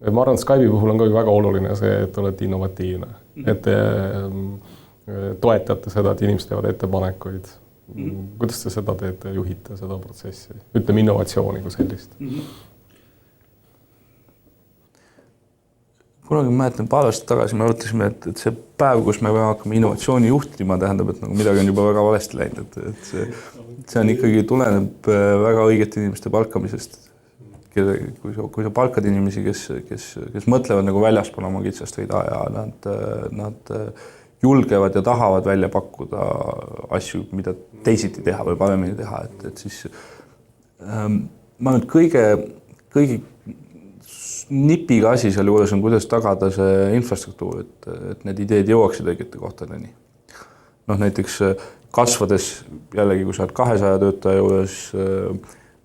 Ma arvan, et Skype'i puhul on ka väga oluline see, et olete innovatiivne. Et te toetate seda, et inimesed teevad ettepanekuid. Kuidas te seda teete, juhite seda protsessi? Ütleme innovatsiooni kui sellist. Kunagi ma mäletan, paar aastat tagasi me arutasime, et see päev, kus me hakkame innovatsiooni juhtima, tähendab, et nagu midagi on juba väga valesti läinud. Et see on ikkagi tuleneb väga õigete inimeste palkamisest. Kui sa palkad inimesi, kes mõtlevad nagu väljaspool oma kitsast rida ja nad julgevad ja tahavad välja pakkuda asju, mida teisiti teha või paremini teha. Et siis ma nüüd kõigi nipiga asi seal juures on, kuidas tagada see infrastruktuur, et need ideed jõuaksid õigete kohtadeni. Näiteks kasvades jällegi, kui sa oled 200 töötaja juures,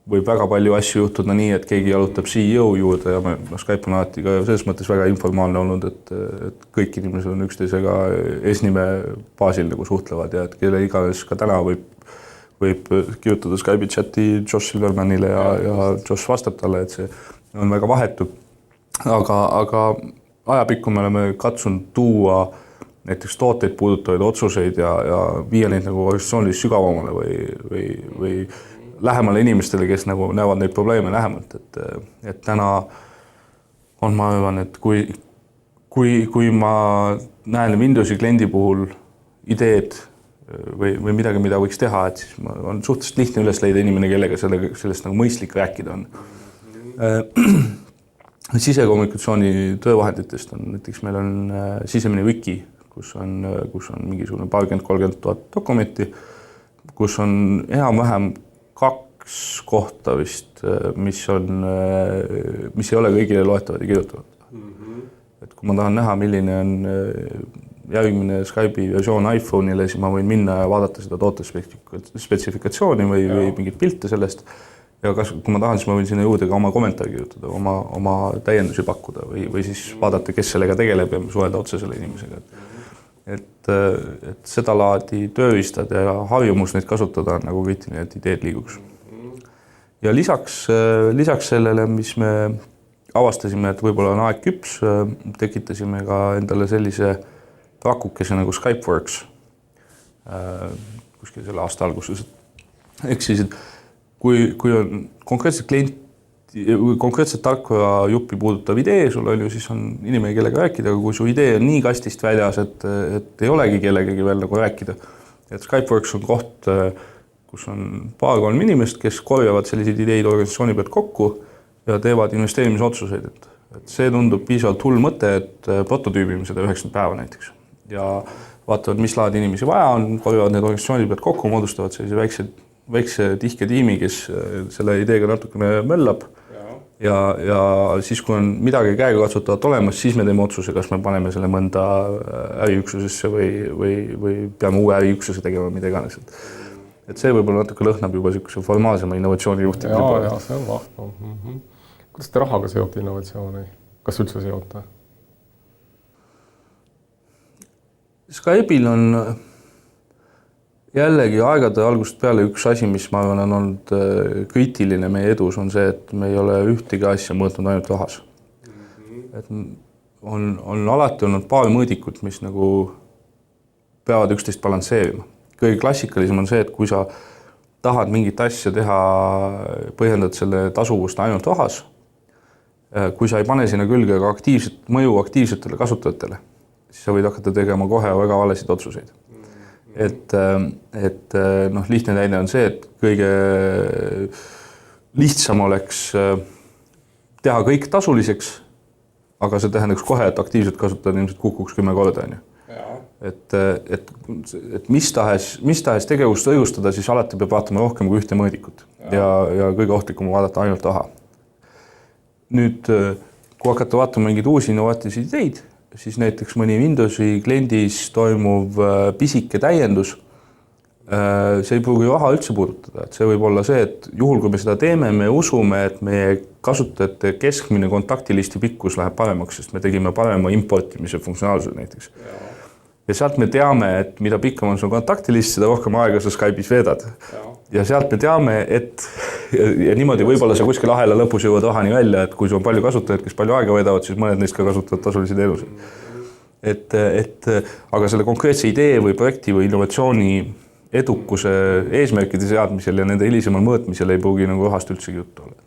võib väga palju asju juhtuda nii, et keegi jalutab CEO juurde ja Skype on alati ka selles mõttes väga informaalne olnud, et kõik inimesed on üksteisega eesnime baasil nagu suhtlevad ja et kelle iganes ka täna võib kirjutada Skype'i chati Josh Silvermanile ja Josh vastab talle, et see on väga vahetu. Aga ajapikku me oleme katsunud tuua näiteks tooteid puudutavaid otsuseid ja viia neid nagu organisatsioonilist sügavamale või lähemale inimestele, kes nagu näevad neid probleeme lähemalt. Et täna on, ma arvan, et kui ma näen Windowsi kliendi puhul ideed või midagi, mida võiks teha, et siis on suhteliselt lihtne üles leida inimene, kellega sellest nagu mõistlik rääkida on. Sisekommunikatsiooni töövahenditest on näiteks meil on sisemine wiki, kus on mingisugune 20-30 000 dokumenti, kus on enam-vähem 2 kohta vist, mis ei ole kõigile loetavad ja kirjutavad. Et kui ma tahan näha, milline on järgmine Skype'i versioon iPhone'ile, siis ma võin minna ja vaadata seda tootespetsifikatsiooni või mingit pilte sellest. Ja kui ma tahan, siis ma võin sinna juurde ka oma kommentaari kirjutada, oma täiendusi pakkuda või siis vaadata, kes sellega tegeleb ja suhelda otse selle inimesega. Et seda laadi tööriistad ja harjumus neid kasutada on nagu kriitiline, et ideed liiguks. Ja lisaks sellele, mis me avastasime, et võib-olla on aeg küps, tekitasime ka endale sellise rakukese nagu Skypeworks kuskil selle aasta alguses. Ehk siis, kui on konkreetselt tarkvara juppi puudutav idee, sul on ju, siis on inimene, kellega rääkida, aga kui su idee on nii kastist väljas, et ei olegi kellegagi veel nagu rääkida. Et Skypeworks on koht, kus on 2-3 inimest, kes korjavad selliseid ideid organisatsiooni pealt kokku ja teevad investeerimisotsuseid. Et see tundub piisavalt hull mõte, et prototüübime seda 90 päeva näiteks. Ja vaatavad, mis laadi inimesi vaja on, korjavad need organisatsiooni pealt kokku, moodustavad sellise väikse tihke tiimi, kes selle ideega natukene möllab ja siis, kui on midagi käega katsutavat olemas, siis me teeme otsuse, kas me paneme selle mõnda äriüksusesse või peame uue äriüksuse tegema mida iganes. Et see võib-olla natuke lõhnab juba sellise formaalsema innovatsiooni juhtimise poole. See on vahva. Kuidas te rahaga seote innovatsiooni? Kas üldse seote? Skype'il on jällegi aegade algusest peale üks asi, mis ma arvan on olnud kriitiline meie edus, on see, et me ei ole ühtegi asja mõõtnud ainult rahas. Et on alati olnud paar mõõdikut, mis nagu peavad üksteist balansseerima. Kõige klassikalisem on see, et kui sa tahad mingit asja teha, põhjendad selle tasuvust ainult rahas, kui sa ei pane sinna külge ka mõju aktiivsetele kasutajatele, siis sa võid hakata tegema kohe väga valesid otsuseid. Et lihtne näide on see, et kõige lihtsam oleks teha kõik tasuliseks, aga see tähendaks kohe, et aktiivselt kasutada ilmselt kukuks 10 korda. Et mis tahes tegevust õigustada, siis alati peab vaatama rohkem kui ühte mõõdikut ja kõige ohtlikum vaadata ainult raha. Nüüd, kui hakata vaatama mingeid uusi innovaatilisi ideid, siis näiteks mõni Windowsi kliendis toimuv pisike täiendus, see ei pruugi raha üldse puudutada. Et see võib olla see, et juhul, kui me seda teeme, me usume, et meie kasutajate keskmine kontaktilisti pikkus läheb paremaks, sest me tegime parema importimise funktsionaalsuse näiteks. Ja sealt me teame, et mida pikkam on sul kontaktilist, seda rohkem aega sa Skype'is veedad. Ja sealt me teame, et ja niimoodi võib-olla sa kuskil ahela lõpus jõuad ahani välja, et kui sul on palju kasutajaid, kes palju aega veedavad, siis mõned neist ka kasutavad tasulisi teenuseid. Aga selle konkreetse idee või projekti või innovatsiooni edukuse eesmärkide seadmisel ja nende hilisemal mõõtmisel ei pruugi nagu rahast üldsegi juttu olla.